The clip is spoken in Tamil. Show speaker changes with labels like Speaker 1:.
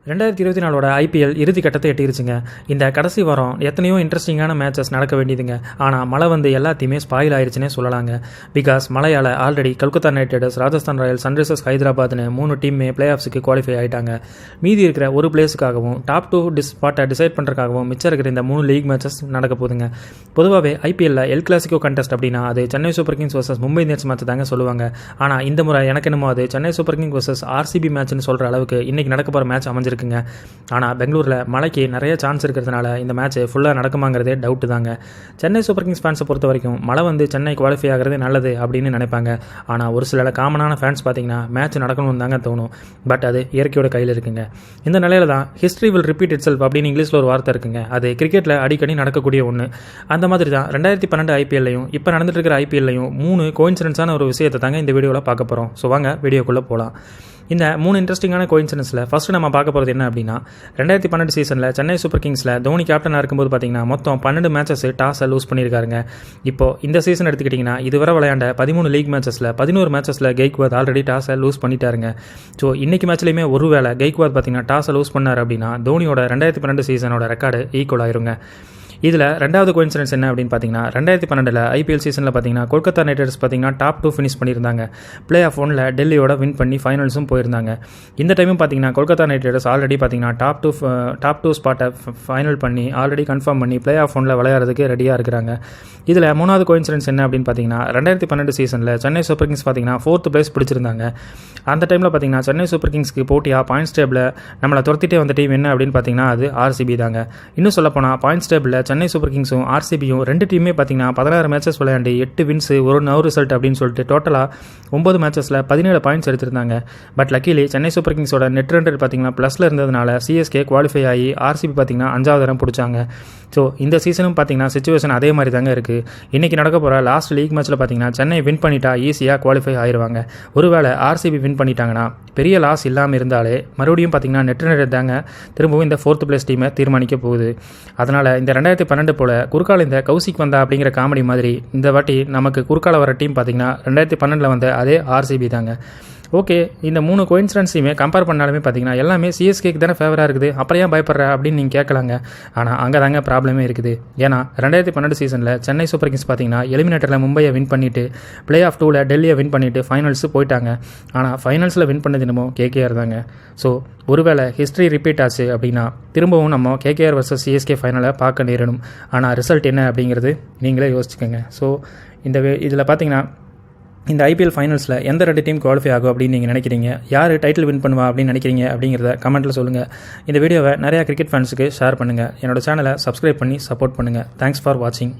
Speaker 1: 2024 ஐபிஎல் இறுதி கட்டத்தை எட்டிருச்சுங்க. இந்த கடைசி வாரம் எத்தனையோ இன்ட்ரெஸ்டிங்கான மேட்சஸ் நடக்க வேண்டியதுங்க. ஆனால் மழை வந்து எல்லாத்தையுமே ஸ்பாயில் ஆயிடுச்சுன்னே சொல்லலாங்க. பிகாஸ் மழையால் already Kolkata Knight Riders, Rajasthan Royals, Sunrisers ஹைதராபாத்னு 3 டீமே பிளே ஆஃப்ஸுக்கு குவாலிஃபை ஆகிட்டாங்க. மீதி இருக்கிற ஒரு பிளேஸுக்காகவும் டாப் 2 ஸ்பாட்டை டிசைட் பண்ணுறதுக்காகவும் மிச்சம் இருக்கிற இந்த 3 லீக் மேட்சஸ் நடக்க போகுதுங்க. பொதுவாகவே ஐபிஎல்ல எல் கிளாசிக்கோ கண்டெஸ்ட் அப்படின்னா அது Chennai Super Kings versus Mumbai Indians match தாங்க சொல்லுவாங்க. ஆனால் இந்த முறை எனக்கு என்னமோ அது Chennai Super Kings versus RCB மேட்ச்னு சொல்கிற அளவுக்கு இன்னைக்கு நடக்க போகிற மேட்ச் அமைஞ்சிருக்குங்க. ஆனால் பெங்களூரில் மழைக்கு நிறைய சான்ஸ் இருக்கிறதுனால இந்த மேட்ச் ஃபுல்லாக நடக்குமாங்கிறதே டவுட்டு தாங்க. சென்னை சூப்பர் கிங்ஸ் ஃபேன்ஸை பொறுத்த வரைக்கும் மழை வந்து சென்னை குவாலிஃபை ஆகிறது நல்லது அப்படின்னு நினைப்பாங்க. ஆனால் ஒரு சில காமனான ஃபேன்ஸ் பார்த்தீங்கன்னா மேட்ச் நடக்கணும்னு தாங்க தோணும். பட் அது இயற்கையோட கையில் இருக்குங்க. இந்த நிலையில தான் history will repeat it self அப்படின்னு இங்கிலீஷில் ஒரு வார்த்தை இருக்குங்க. அது கிரிக்கெட்டில் அடிக்கடி நடக்கக்கூடிய ஒன்று. அந்த மாதிரி தான் 2012 ஐபிஎல்லையும் இப்போ நடந்துட்டு இருக்கிற ஐபிஎல்லையும் 3 கோயின்சிடன்ஸான ஒரு விஷயத்தை தாங்க இந்த வீடியோவில் பார்க்க போகிறோம். ஸோ வாங்க வீடியோக்குள்ளே போகலாம். இந்த 3 இன்ட்ரெஸ்டிங்கான கோயின்சிடன்ஸில் ஃபஸ்ட்டு நம்ம பார்க்க போகிறது என்ன அப்படின்னா, 2012 சீசனில் சென்னை சூப்பர் கிங்ஸில் தோனி கேப்டனாக இருக்கும்போது பார்த்தீங்கன்னா மொத்தம் 12 மேட்சஸ் டாஸை லூஸ் பண்ணியிருக்காருங்க. இப்போது இந்த சீசன் எடுத்துக்கிட்டிங்கன்னா இதுவரை விளையாண்ட 13 league மேட்சஸில் 11 மேட்சஸில் Gaikwad already டாஸை loose பண்ணிட்டாருங்க. So இன்றைக்கி மேட்ச்லேயுமே ஒருவேளை கெய்க்வாத் பார்த்தீங்கன்னா டாஸை லூஸ் பண்ணார் அப்படின்னா தோனியோட 2012 சீசனோட ரெக்கார்டு ஈக்குவல் ஆயிருங்க. இதில் ரெண்டாவது கோயின்சிடன்ஸ் என்ன அப்படின்னு பார்த்தீங்கன்னா, 2012 ஐபிஎல் சீசனில் பார்த்தீங்கன்னா கொல்கத்தா நைட் ரைடர்ஸ் பார்த்தீங்கன்னா டாப் 2 ஃபினிஷ் பண்ணியிருந்தாங்க. பிளே ஆஃப் 1ல் டெல்லியோட வின் பண்ணி ஃபைனல்ஸும் போயிருந்தாங்க. இந்த டைமும் பார்த்தீங்கன்னா கொல்கத்தா நைட் ரைடர்ஸ் ஆல்ரெடி பார்த்தீங்கன்னா டாப் 2 ஸ்பாட்டை ஃபைனல் பண்ணி ஆல்ரெடி கன்ஃபார்ம் பண்ணி பிளே ஆஃப் 1ல் விளையாடுறதுக்கு ரெடியாக இருக்கிறாங்க. இதில் 3வது கோயின்சிடன்ஸ் என்ன அப்படின்னு பார்த்தீங்கன்னா, 2012 சீசனில் சென்னை சூப்பர் கிங்ஸ் பார்த்தீங்கன்னா 4th பிளேஸ் பிடிச்சிருந்தாங்க. அந்த டைமில் பார்த்தீங்கன்னா சென்னை சூப்பர் கிங்ஸ்க்கு போட்டியாக பாயிண்ட்ஸ் டேபிளில் நம்மளை துரத்திட்டே வந்த டீம் என்ன அப்படின்னு பார்த்தீங்கன்னா அது ஆர்சிபி தாங்க. இன்னும் சொல்லப்போனால் பாயிண்ட்ஸ் டேபிளில் சென்னை சூப்பர் கிங்ஸும் ஆர்சிபியும் 2 டீமே பார்த்தீங்கன்னா 16 மேட்சஸ் விளையாண்டு 8 வின்ஸ், 1 நோ ரிசல்ட் அப்படின்னு சொல்லிட்டு டோட்டலாக 9 மேட்சஸில் 17 பாயிண்ட்ஸ் எடுத்திருந்தாங்க. பட் லக்கிலி சென்னை சூப்பர் கிங்ஸோட நெட் ரன் ரேட் பார்த்தீங்கன்னா ப்ளஸில் இருந்ததுனால சிஎஸ்கே குவாலிஃபை ஆகி ஆர்சிபி பார்த்தீங்கன்னா 5வது இடம் பிடிச்சாங்க. ஸோ இந்த சீசனும் பார்த்தீங்கன்னா சிச்சுவேஷன் அதே மாதிரி தாங்க இருக்குது. இன்றைக்கி நடக்க போகிற லாஸ்ட் லீக் மேட்ச்சில் பார்த்தீங்கன்னா சென்னை வின் பண்ணிட்டா ஈஸியாக குவாலிஃபை ஆயிடுவாங்க. ஒருவேளை ஆர்சிபி வின் பண்ணிட்டாங்கன்னா பெரிய லாஸ் இல்லாமல் இருந்தாலே மறுபடியும் பார்த்தீங்கன்னா நெட் ரன் ரேட் தாங்க திரும்பவும் இந்த 4th பிளேஸ் டீமை தீர்மானிக்க போகுது. அதனால் இந்த 2012 போல் குறுக்கால இந்த கௌசிக் வந்தா அப்படிங்கிற காமெடி மாதிரி இந்த வாட்டி நமக்கு குறுக்கால வர டீம் பார்த்தீங்கன்னா 2012 வந்த அதே ஆர்சிபி தாங்க. ஓகே, இந்த 3 கோயின்சிடன்ஸையுமே கம்பேர் பண்ணாலுமே பார்த்தீங்கன்னா எல்லாமே சிஎஸ்கேக்கு தானே ஃபேவராக இருக்குது, அப்புறம் ஏன் பயப்படுற அப்படின்னு நீங்கள் கேட்கலாங்க. ஆனால் அங்கே தாங்க ப்ராப்ளமே இருக்குது. ஏன்னா 2012 சீசனில் சென்னை சூப்பர் கிங்ஸ் பார்த்தீங்கன்னா எலிமினேட்டரில் மும்பையை வின் பண்ணிவிட்டு பிளே ஆஃப் 2ல் டெல்லியை வின் பண்ணிவிட்டு ஃபைனல்ஸு போயிட்டாங்க. ஆனால் ஃபைனல்ஸில் வின் பண்ணது என்னமோ கேகேஆர் தாங்க. ஸோ ஒருவேளை ஹிஸ்ட்ரி ரிப்பீட் ஆச்சு அப்படின்னா திரும்பவும் நம்ம கேகேஆர் வர்சஸ் சிஎஸ்கே ஃபைனலை பார்க்க நேரணும். ஆனால் ரிசல்ட் என்ன அப்படிங்கிறது நீங்களே யோசிச்சுக்கோங்க. ஸோ இதில் பார்த்தீங்கன்னா இந்த ஐபிஎல் ஃபைனல்ஸில் எந்த 2 டீம் குவாலிஃபை ஆகும் அப்படின்னு நீங்கள் நினைக்கிறீங்க, யார் டைட்டில் வின் பண்ணுவா அப்படின்னு நினைக்கிறீங்க அப்படிங்கிறத கமெண்ட்டில் சொல்லுங்கள். இந்த வீடியோவை நிறையா கிரிக்கெட் ஃபேன்ஸுக்கு ஷேர் பண்ணுங்கள். என்னோட சேனலை சப்ஸ்கிரைப் பண்ணி சப்போர்ட் பண்ணுங்கள். தேங்க்ஸ் ஃபார் வாட்சிங்.